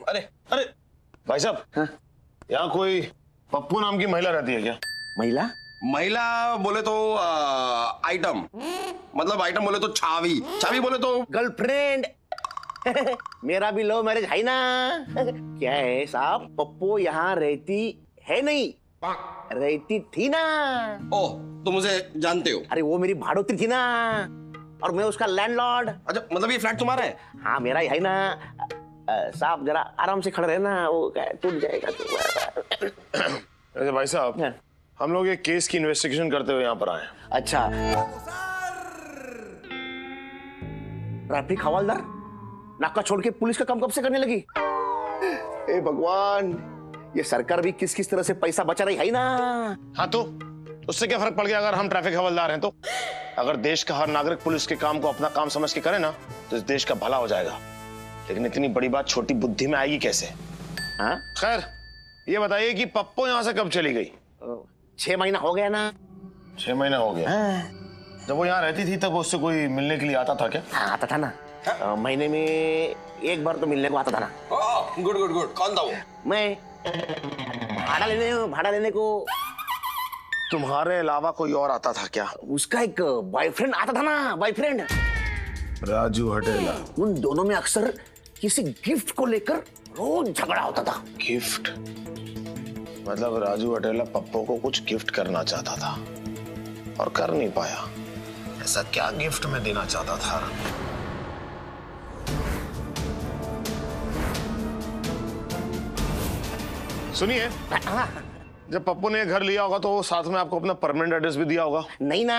अरे अरे भाई साहब, हाँ? यहाँ कोई पप्पू नाम की महिला रहती है क्या? महिला? महिला बोले तो आइटम, मतलब आइटम बोले तो छावी, छावी बोले तो गर्लफ्रेंड। मेरा भी लव मैरिज है ना। क्या है साहब, पप्पू यहाँ रहती है नहीं, रहती थी ना। ओह, तुम उसे जानते हो? अरे वो मेरी भाड़ोत्री थी ना, और मैं उसका लैंडलॉर्ड। अच्छा, मतलब ये फ्लैट तुम्हारा है? हाँ मेरा ही है ना। साहब जरा आराम से खड़े रहना, वो टूट जाएगा। अरे भाई साहब, हम लोग एक केस की इन्वेस्टिगेशन करते हुए यहाँ पर आए। अच्छा, ट्रैफिक हवलदार नाका छोड़ के पुलिस का काम कब से करने लगी? ए भगवान, ये सरकार भी किस किस तरह से पैसा बचा रही है ना। हाँ तो उससे क्या फर्क पड़ गया अगर हम ट्रैफिक हवलदार हैं तो? अगर देश का हर नागरिक पुलिस के काम को अपना काम समझ के करे ना, तो इस देश का भला हो जाएगा। लेकिन इतनी बड़ी बात छोटी बुद्धि में आएगी कैसे? हाँ? खैर, ये बताइए कि पप्पू यहाँ से कब चली गई? 6 महीना हो गया ना। 6 महीना हो गया? जब वो यहाँ रहती थी तब उससे कोई मिलने के लिए आता था क्या? हाँ, आता था ना। महीने में 1 बार तो मिलने को आता था ना। Good good good. कौन था वो? मैं भाड़ा लेने को। तुम्हारे अलावा कोई और आता था क्या? उसका एक बॉयफ्रेंड आता था ना, बॉयफ्रेंड राजू हटेला। उन दोनों में अक्सर किसी गिफ्ट को लेकर रोज झगड़ा होता था। गिफ्ट? मतलब राजू हटेला पप्पू को कुछ गिफ्ट करना चाहता था और कर नहीं पाया। ऐसा क्या गिफ्ट में देना चाहता था? सुनिए, जब पप्पू ने घर लिया होगा तो साथ में आपको अपना परमानेंट एड्रेस भी दिया होगा? नहीं ना।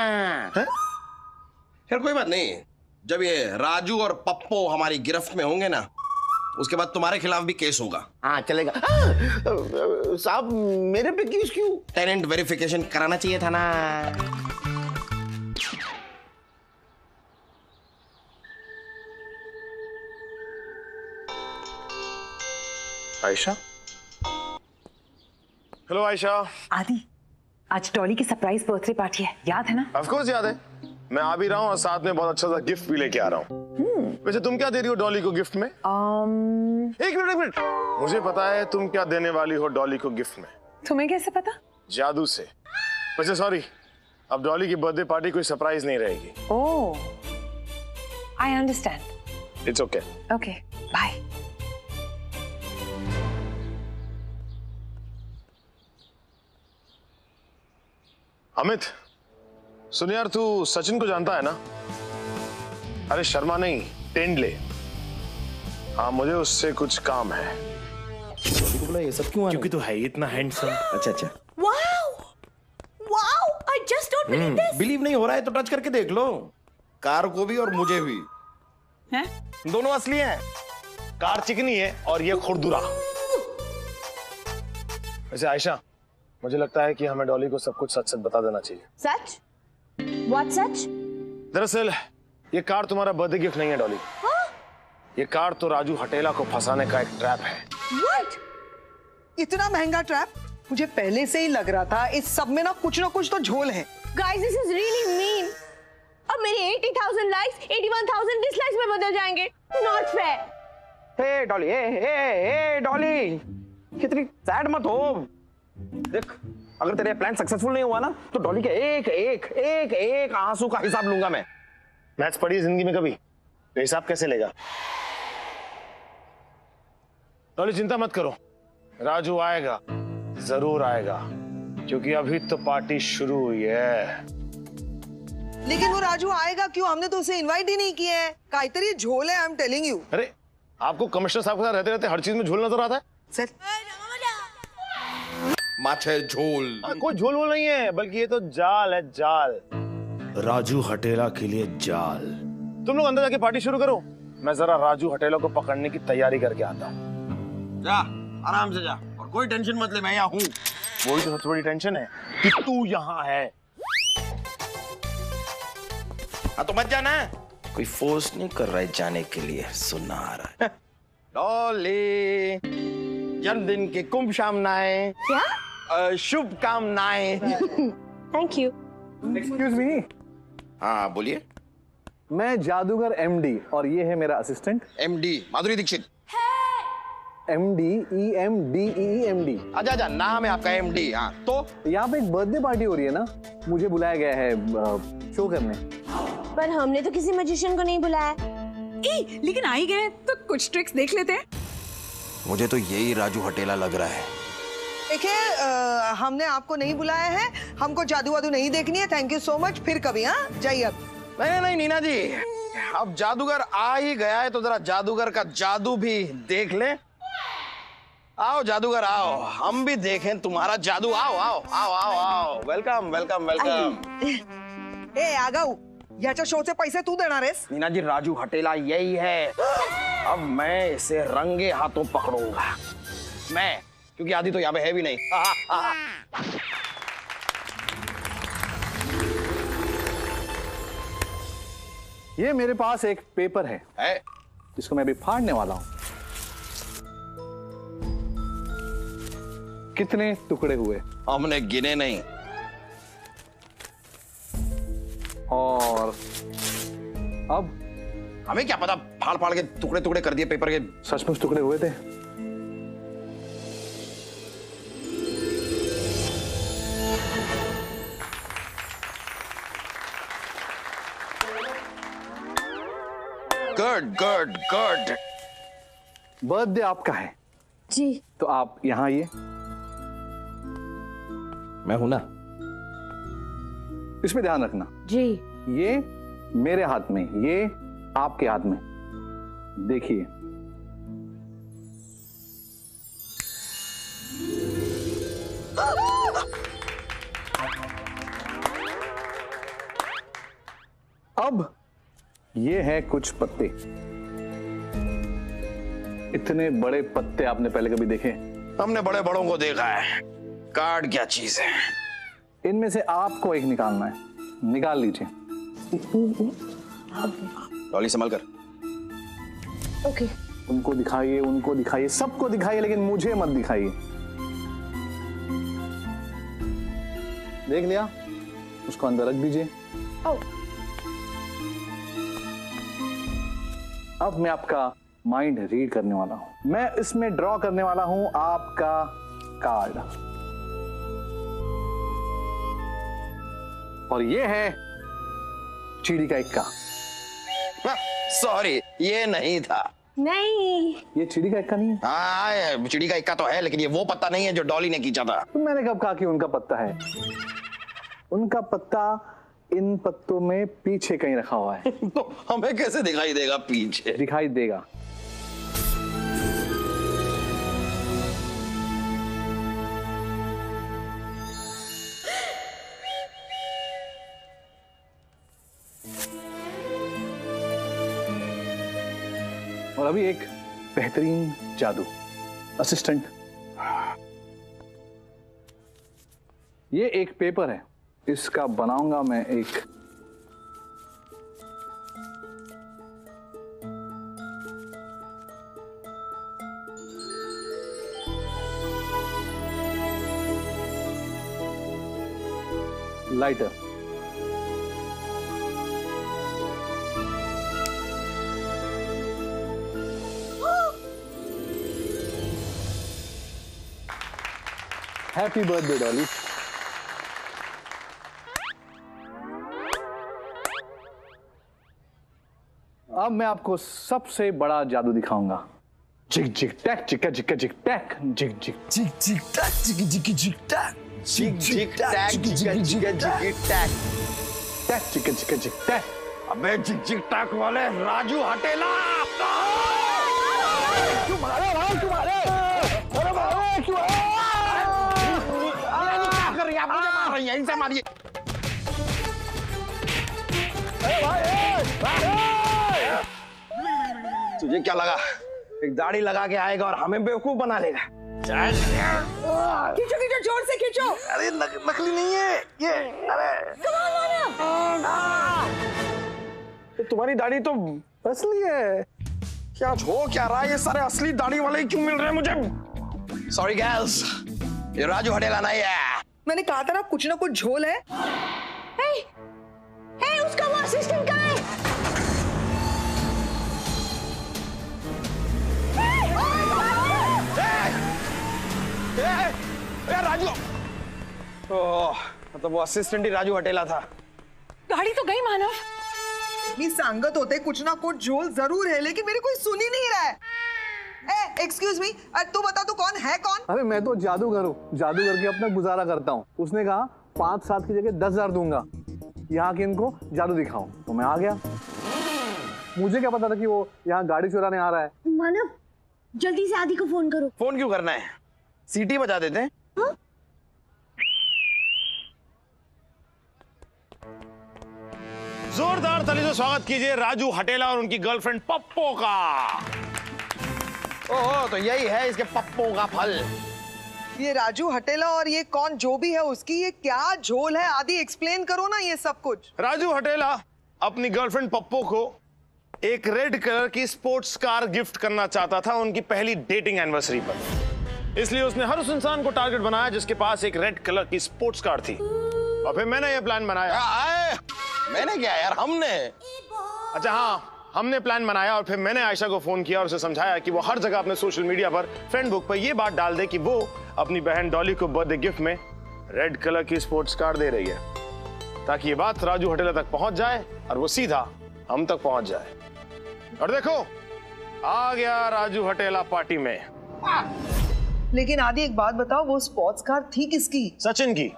यार कोई बात नहीं, जब ये राजू और पप्पू हमारी गिरफ्त में होंगे ना, उसके बाद तुम्हारे खिलाफ भी केस होगा। हाँ चलेगा। साहब मेरे पे केस क्यों? टेनेंट वेरिफिकेशन कराना चाहिए था ना। आयशा? हेलो आयशा। आदि, आज डॉली की सरप्राइज बर्थडे पार्टी है, याद है ना? ऑफ कोर्स याद है। मैं आ भी रहा हूँ और साथ में बहुत अच्छा सा गिफ्ट भी लेके आ रहा हूँ। वैसे तुम क्या दे रही हो डॉली को गिफ्ट में? एक मिनट। मुझे पता है तुम क्या देने वाली हो डॉली को गिफ्ट में। तुम्हें कैसे पता? जादू से। वैसे सॉरी, अब डॉली की बर्थडे पार्टी कोई सरप्राइज नहीं रहेगी। Oh, I understand. It's okay. Okay, bye. Amit, सुन यार, तू सचिन को जानता है ना? अरे शर्मा नहीं, टेंडले। हाँ, मुझे उससे कुछ काम है। ये सब क्यों? क्योंकि तू है इतना हैंडसम। अच्छा। Wow, I just don't believe this. Believe नहीं हो रहा है तो टच करके देख लो। कार को भी और मुझे भी। हैं? दोनों असली हैं। कार चिकनी है और ये खुरदुरा। वैसे आयशा, मुझे लगता है कि हमें डॉली को सब कुछ सच सच बता देना चाहिए। सच? व्हाट सच? दरअसल ये कार तुम्हारा बर्थडे गिफ्ट नहीं है डॉली। ये कार तो राजू हटेला को फंसाने का एक ट्रैप है। व्हाट? इतना महंगा ट्रैप? मुझे पहले से ही लग रहा था इस सब में ना कुछ तो झोल है। Guys, this is really mean. अब मेरी 80,000 लाइक्स 81,000 डिसलाइक्स में बदल जाएंगे। Not fair. Hey Dolly, hey Dolly, कितनी सैड मत हो। देख, अगर तेरे प्लान सक्सेसफुल नहीं हुआ ना, तो डॉली के एक आंसू का हिसाब लूंगा मैं। मैथ्स पढ़ी है जिंदगी में कभी? तो हिसाब कैसे लेगा? डॉली चिंता मत करो, राजू आएगा, जरूर आएगा, क्योंकि अभी तो पार्टी शुरू हुई है। लेकिन वो राजू आएगा क्यों? हमने तो उसे इनवाइट ही नहीं किया है। काइतरी झोल है, आई एम टेलिंग यू। अरे आपको कमिश्नर साहब के साथ रहते रहते हर चीज में झोल नजर आता है? सर, माछे झोल। कोई झोल वोल नहीं है, बल्कि ये तो जाल है, जाल। राजू हटेला के लिए जाल। तुम लोग अंदर जाके पार्टी शुरू करो, मैं जरा राजू हटेला को पकड़ने की तैयारी करके आता हूँ। जा, आराम से जा, और कोई टेंशन मत ले, मैं यहाँ हूँ। वही तो सबसे बड़ी टेंशन है कि तू यहाँ है। हाँ तो मत जाना। कोई फोर्स नहीं कर रहा है जाने के लिए, सुनना आ रहा है। डॉली, जन्मदिन की शुभकामनाएं। क्या? शुभकामनाएं। Thank you. Excuse me. हाँ बोलिए। मैं जादूगर एमडी और ये है मेरा assistant MD Madhuri Dikshit. MD EMDE MD. अच्छा अच्छा, नाम है आपका एमडी। हाँ तो यहाँ पे एक बर्थडे पार्टी हो रही है ना, मुझे बुलाया गया है शो करने। पर हमने तो किसी मैजिशियन को नहीं बुलाया। लेकिन आ ही गए तो कुछ ट्रिक्स देख लेते हैं। मुझे तो यही राजू हटेला लग रहा है। देखिए हमने आपको नहीं बुलाया है, हमको जादू वादू नहीं देखनी है। थैंक यू सो मच, फिर कभी। हाँ जाइए अब। नहीं नहीं नीना जी, अब जादूगर आ ही गया है तो जरा जादूगर का जादू भी देख ले। आओ जादूगर आओ, हम भी देखें तुम्हारा जादू। आओ आओ आओ आओ आओ, वेलकम वेलकम वेलकम। ए आगाऊ, याच्या शोचे पैसे तू देणार आहेस? नीना जी, राजू हटेला यही है। अब मैं इसे रंगे हाथों पकड़ूंगा, मैं, क्योंकि आदि तो यहाँ पे है भी नहीं। ये मेरे पास एक पेपर है जिसको मैं अभी फाड़ने वाला हूं। कितने टुकड़े हुए? हमने गिने नहीं। और अब हमें क्या पता, फाड़ फाड़ के टुकड़े टुकड़े कर दिए पेपर के। सचमुच टुकड़े हुए थे? Good good good. बर्थडे आपका है जी। तो आप यहाँ आइए। मैं हूं ना। इसमें ध्यान रखना। जी। ये मेरे हाथ में, ये आपके हाथ में। देखिए, अब ये है कुछ पत्ते। इतने बड़े पत्ते आपने पहले कभी देखे? हमने बड़े बड़ों को देखा है। कार्ड क्या चीज है? इनमें से आपको एक निकालना है, निकाल लीजिए। डॉली संभल कर। ओके। उनको दिखाइए, सबको दिखाइए, लेकिन मुझे मत दिखाइए। देख लिया? उसको अंदर रख दीजिए। अब मैं आपका माइंड रीड करने वाला हूं। मैं इसमें ड्रॉ करने वाला हूं आपका कार्ड, और ये है चिड़ी का इक्का। सॉरी, ये नहीं था। नहीं, ये चिड़ी का इक्का नहीं है? हाँ, चिड़ी का इक्का तो है, लेकिन ये वो पत्ता नहीं है जो डॉली ने खींचा था। तो मैंने कब कहा कि उनका पत्ता है? उनका पत्ता इन पत्तों में पीछे कहीं रखा हुआ है। तो हमें कैसे दिखाई देगा पीछे? दिखाई देगा। और अभी एक बेहतरीन जादू। असिस्टेंट, ये एक पेपर है, इसका बनाऊंगा मैं एक लाइटर। Happy birthday Dolly. अब मैं आपको सबसे बड़ा जादू दिखाऊंगा। जिग जिग टैक चिक्का चिक्का जिग टैक, जिग जिग जिग जिग टैक जिग जिग जिग टैक, जिग जिग टैक जिग जिग जिग टैक, टैक चिक्का चिक्का जिग टैक। अबे जिग जिग टैक वाले राजू हटेला। तुम्हारे भाई, तुम्हारे अरे भाई, क्यों क्या कर रही है? मुझे मार रही है, इनसे मारिए। तुझे क्या लगा एक दाढ़ी लगा के आएगा और हमें बेवकूफ बना लेगा? खींचो खींचो, जोर से खींचो। अरे नकली नहीं है ये। अरे तो तुम्हारी दाढ़ी तो असली है। क्या हो क्या रहा है? ये सारे असली दाढ़ी वाले ही क्यों मिल रहे हैं मुझे? सॉरी गर्ल्स, ये राजू हटेला नहीं है। मैंने कहा था ना, कुछ ना कुछ झोल है। हे, उसका वो असिस्टेंट कहाँ है? वो असिस्टेंट ही राजू हटेला था। गाड़ी तो गई मानव। इतनी सांगत होते कुछ ना कुछ झोल जरूर है, लेकिन मेरे कोई सुन ही नहीं रहा है। एक्सक्यूज मी, तू बता तू कौन है कौन? अरे मैं तो जादूगर हूँ, जादूगर के अपना गुजारा करता हूँ। उसने कहा 5-7 की जगह 10,000 दूंगा यहाँ के इनको जादू दिखाऊं, तो मैं आ गया। मुझे क्या पता था कि वो यहाँ गाड़ी चुराने आ रहा है। मानव जल्दी से आदि को फोन करो। फोन क्यों करना है, सीटी बजा देते हैं। हाँ? जोरदार ताली से स्वागत कीजिए राजू हटेला और उनकी गर्लफ्रेंड पप्पो का। ओह, तो यही है इसके पप्पो का फल। ये राजू हटेला और ये कौन जो भी है उसकी ये क्या झोल है? आदि एक्सप्लेन करो ना ये सब कुछ। राजू हटेला अपनी गर्लफ्रेंड पप्पो को एक रेड कलर की स्पोर्ट्स कार गिफ्ट करना चाहता था उनकी पहली डेटिंग एनिवर्सरी पर। इसलिए उसने हर उस इंसान को टारगेट बनाया जिसके पास एक रेड कलर की स्पोर्ट्स कार थी। और फिर मैंने यह प्लान बनाया। मैंने क्या यार, हमने। अच्छा हाँ, हमने प्लान बनाया और फिर मैंने आयशा को फोन किया और उसे समझाया कि वो हर जगह अपने सोशल मीडिया पर, फ्रेंड बुक पर ये बात डाल दे कि वो अपनी बहन डॉली को बर्थडे गिफ्ट में रेड कलर की स्पोर्ट्स कार दे रही है, ताकि ये बात राजू हटेला तक पहुंच जाए और वो सीधा हम तक पहुंच जाए। और देखो, आ गया राजू हटेला पार्टी में। लेकिन आदि एक बात बताओ, वो स्पोर्ट्स कार थी किसकी? सचिन की।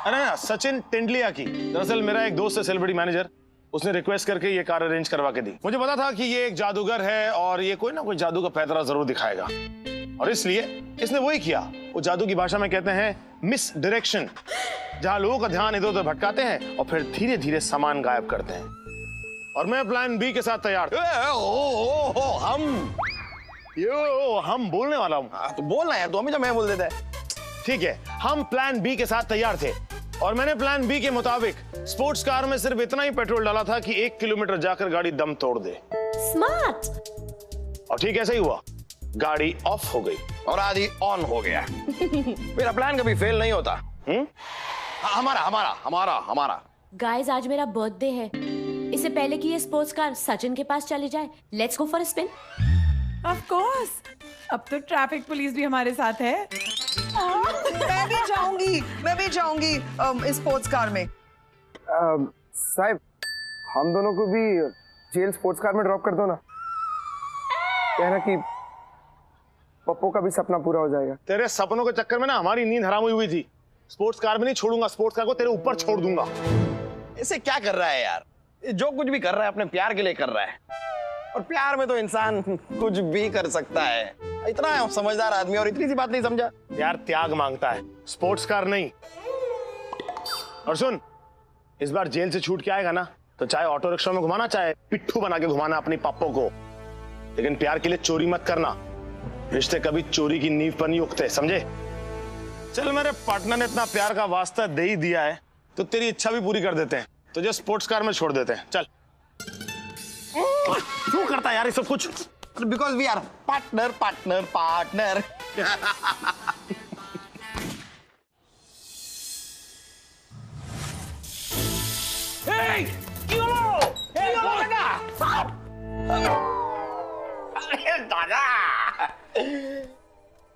अरे ना, सचिन तेंदुलिया की। दरअसल मेरा एक दोस्त है सेलिब्रिटी मैनेजर, उसने रिक्वेस्ट करके ये कार अरेंज करवा के दी। मुझे पता था कि ये एक जादूगर है और ये कोई ना कोई जादू का पैतरा जरूर दिखाएगा, और इसलिए इसने वही किया। वो जादू की भाषा में कहते हैं मिस डायरेक्शन, जहां लोगों का ध्यान इधर उधर भटकाते हैं और फिर धीरे धीरे सामान गायब करते हैं। और मैं प्लान बी के साथ तैयार था। हम बोलने वाला हूँ। तो बोलना यार, तो हमेशा मैं बोल देता है। ठीक है, हम प्लान बी के साथ तैयार थे और मैंने प्लान बी के मुताबिक स्पोर्ट्स कार में सिर्फ इतना ही पेट्रोल डाला था कि 1 किलोमीटर जाकर गाड़ी दम तोड़ दे। स्मार्ट। और ठीक ऐसा ही हुआ, गाड़ी ऑफ हो गई और आदि ऑन हो गया। मेरा प्लान कभी फेल नहीं होता। हमारा हमारा हमारा हमारा गाइस, आज मेरा बर्थडे है। इससे पहले कि ये स्पोर्ट्स कार सचिन के पास चले जाए, let's go for a spin. Of course, अब तो ट्रैफिक पुलिस भी हमारे साथ है। मैं भी जाऊंगी इस स्पोर्ट्स कार में। साहब, हम दोनों को भी जेल स्पोर्ट्स कार में ड्रॉप कर दो ना। कहना कि पप्पो का भी सपना पूरा हो जाएगा। तेरे सपनों के चक्कर में ना हमारी नींद हराम हुई थी। स्पोर्ट्स कार में नहीं छोड़ूंगा, स्पोर्ट्स कार को तेरे ऊपर छोड़ दूंगा। इसे क्या कर रहा है यार, जो कुछ भी कर रहा है अपने प्यार के लिए कर रहा है, और प्यार में तो इंसान कुछ भी कर सकता है। इतना समझदार आदमी और इतनी सी बात नहीं समझा। यार त्याग मांगता है, स्पोर्ट्स कार नहीं। और सुन, इस बार जेल से छूट के आएगा ना, तो चाहे ऑटो रिक्शा में घुमाना, चाहे पिट्ठू बना के घुमाना अपनी पप्पो को, लेकिन प्यार के लिए चोरी मत करना। रिश्ते कभी चोरी की नींव पर नहीं उगते, समझे? चल, मेरे पार्टनर ने इतना प्यार का वास्ता दे ही दिया है तो तेरी इच्छा भी पूरी कर देते हैं, तुझे स्पोर्ट्स कार में छोड़ देते हैं। चल। क्यों करता है यार ये सब कुछ? Because we are partner partner partner. दादा,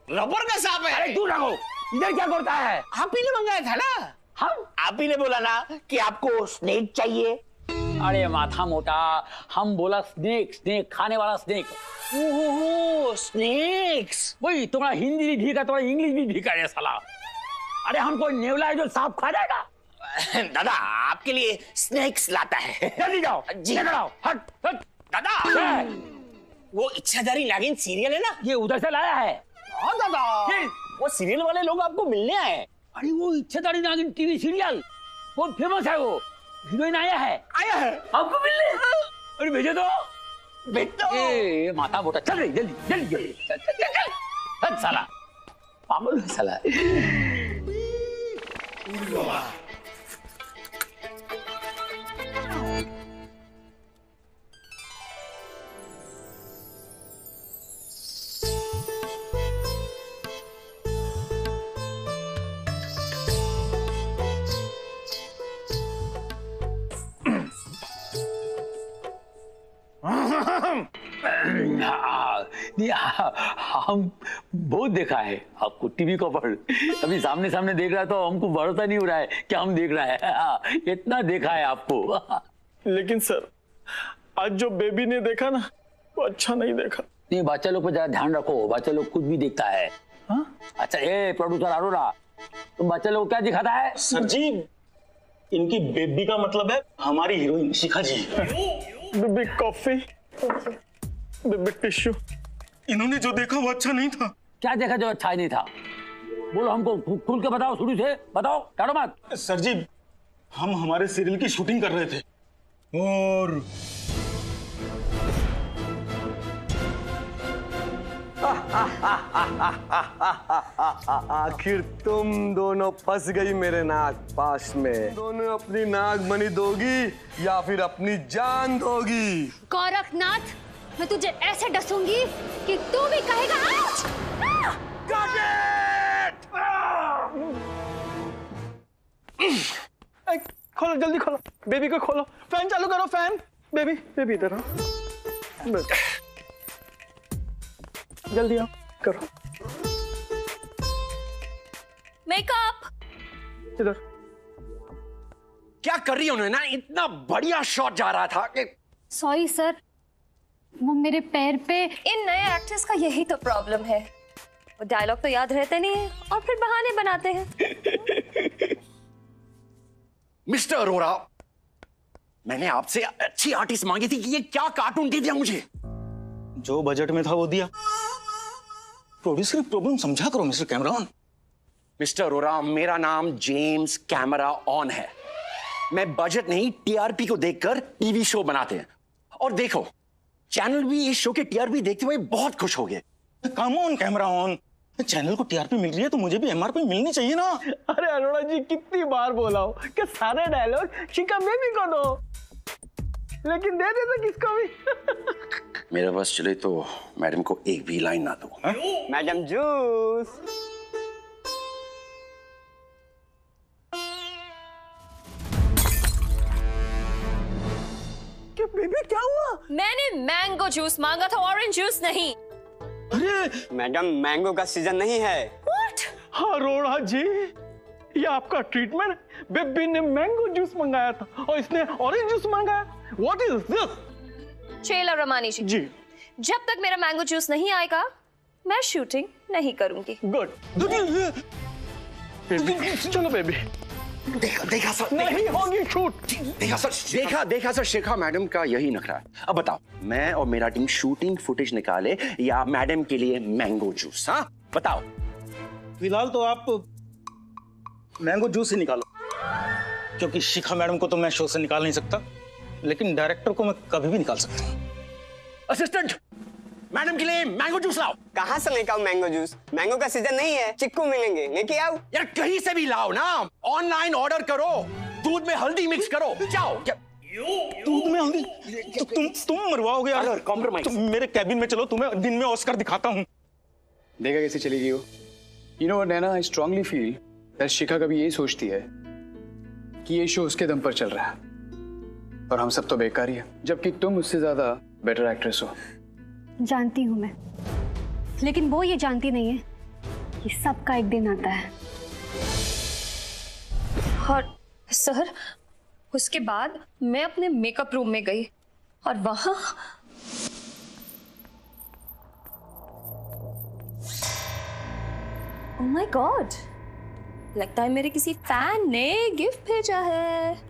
रबर का सांप है। अरे तू रखो, इधर क्या करता है? आप ही ने मंगाया था ना? आप ही ने बोला ना कि आपको स्नेक चाहिए। अरे माथा मोटा, हम बोला स्नेक, स्नेक खाने वाला स्नेक। ओहो, स्नेक्स। वही तुम्हारा हिंदी भी भीगा, तुम्हारा इंग्लिश भी भीगा है साला। अरे हम कोई नेवला है जो सांप खा जाएगा? दादा, आपके लिए स्नेक्स लाता है। जल्दी जाओ जी, जाओ। हट हट। दादा, वो इच्छाधारी नागिन सीरियल है ना, ये उधर से लाया है। हाँ दादा, वो सीरियल वाले लोग आपको मिलने आए। अरे वो इच्छाधारी नागिन टीवी सीरियल बहुत फेमस है, वो हीरोइन आया है आपको मिलने। अरे भेजो तो, भेज दो। ए माथा मोटा, चल रही जल्दी जल्दी जल्दी, चल चल चल चल। हट साला, पागल है साला। नहीं, हम बहुत देखा है आपको टीवी कवर, अभी सामने सामने देख रहा है तो हमको भरोसा नहीं हो रहा है कि हम देख रहा है। इतना देखा है आपको। लेकिन सर आज जो बेबी ने देखा ना वो अच्छा नहीं देखा। नहीं, बच्चा लोग पर जरा ध्यान रखो, बच्चा लोग कुछ भी देखता है। हाँ? अच्छा ये प्रोड्यूसर अरोरा, तुम बच्चा लोग क्या दिखाता है? सर जी इनकी बेबी का मतलब है हमारी heroine Shikha ji. Baby coffee, baby tissue. इन्होंने जो देखा वो अच्छा नहीं था। क्या देखा जो अच्छा नहीं था? बोलो, हमको खुल के बताओ, शुरू से बताओ, डरो मत। सर जी हम हमारे सीरियल की शूटिंग कर रहे थे और आखिर तुम दोनों फंस गई मेरे नाग पास में। दोनों अपनी नाग मणि दोगी या फिर अपनी जान दोगी? गोरखनाथ, मैं तुझे ऐसे डसूंगी कि तू भी कहेगा खोलो जल्दी खोलो, बेबी को खोलो, फैन चालू करो, फैन। बेबी बेबी इधर आओ, जल्दी आओ, करो मेकअप। इधर क्या कर रही है उन्होंने ना, इतना बढ़िया शॉट जा रहा था कि सॉरी सर, वो मेरे पैर पे। इन नए एक्टर्स का यही तो प्रॉब्लम है, वो डायलॉग तो याद रहते नहीं है और फिर बहाने बनाते हैं। मिस्टर अरोरा, मैंने आपसे अच्छी आर्टिस्ट मांगी थी कि ये क्या कार्टून दे दिया मुझे। जो बजट में था वो दिया। प्रोड्यूसर की प्रॉब्लम समझा करो मिस्टर कैमरॉन। मिस्टर अरोरा, मेरा नाम जेम्स कैमरा ऑन है। मैं बजट नहीं टीआरपी को देखकर टीवी शो बनाते हैं। और देखो, चैनल भी इस शो के टीआरपी देखते हुए बहुत खुश हो गए। Come on camera on, channel को टीआरपी मिल रही है तो मुझे भी एमआरपी मिलनी चाहिए ना। अरे अरोड़ा जी कितनी बार बोला हो कि सारे डायलॉग शिखा बेबी को दो, लेकिन दे देते किसको भी। मेरा बस चले तो मैडम को एक भी लाइन ना दो। Madam juice. क्या बेबी क्या हुआ? मैंने मैंगो जूस मांगा था, ऑरेंज जूस नहीं। अरे मैडम मैंगो का सीजन नहीं है। What? अरोड़ा जी ये आपका ट्रीटमेंट। बेबी ने मैंगो जूस मंगाया था और इसने ऑरेंज जूस मंगाया। What is this? चेला रमानी जी, जब तक मेरा मैंगो जूस नहीं आएगा मैं शूटिंग नहीं करूंगी। गुड। चलो बेबी। देखा सर, नहीं होगी शूट। देखा सर, शिखा मैडम का यही नखरा है। अब बताओ, मैं और मेरा टीम शूटिंग फुटेज निकाले या मैडम के लिए मैंगो जूस? हाँ बताओ। फिलहाल तो आप मैंगो जूस ही निकालो, क्योंकि शिखा मैडम को तो मैं शो से निकाल नहीं सकता, लेकिन डायरेक्टर को मैं कभी भी निकाल सकता हूँ। असिस्टेंट, मैडम के लिए मैंगो जूस लाओ। कहाँ से लेकर आओ मैंगो जूस? मैंगो का सीजन नहीं है, चिक्कू मिलेंगे, लेके आओ। यार कहीं से भी लाओ ना, ऑनलाइन ऑर्डर करो, दूध में हल्दी मिक्स करो, जाओ। दूध में हल्दी? तुम मरवाओगे यार। कॉम्प्रोमाइज। मेरे कैबिन में चलो, तुम्हें दिन में ऑस्कर दिखाता हूँ। देखा कैसे चली गई वो। You know Naina, I strongly feel that Shikha कभी यही सोचती है कि ये शो उसके दम पर चल रहा है और हम सब तो बेकार ही है, जबकि तुम उससे ज्यादा बेटर एक्ट्रेस हो। जानती हूँ मैं, लेकिन वो ये जानती नहीं है कि सबका एक दिन आता है। और सर, उसके बाद मैं अपने मेकअप रूम में गई और वहां ओह माय गॉड, लगता है मेरे किसी फैन ने गिफ्ट भेजा है।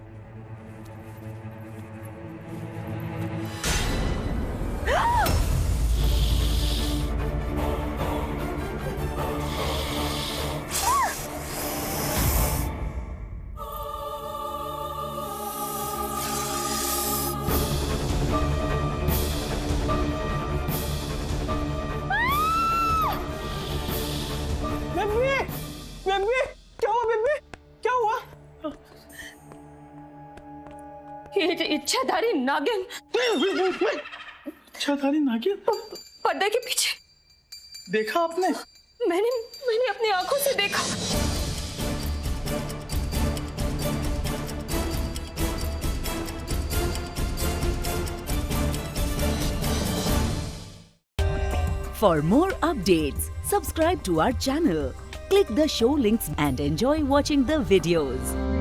बेबी क्या हुआ? बेबी क्या हुआ? इच्छाधारी नागिन। इच्छाधारी नागिन? पर्दे के पीछे देखा आपने? मैंने अपनी आंखों से देखा। For more updates, subscribe to our channel, click the show links and enjoy watching the videos.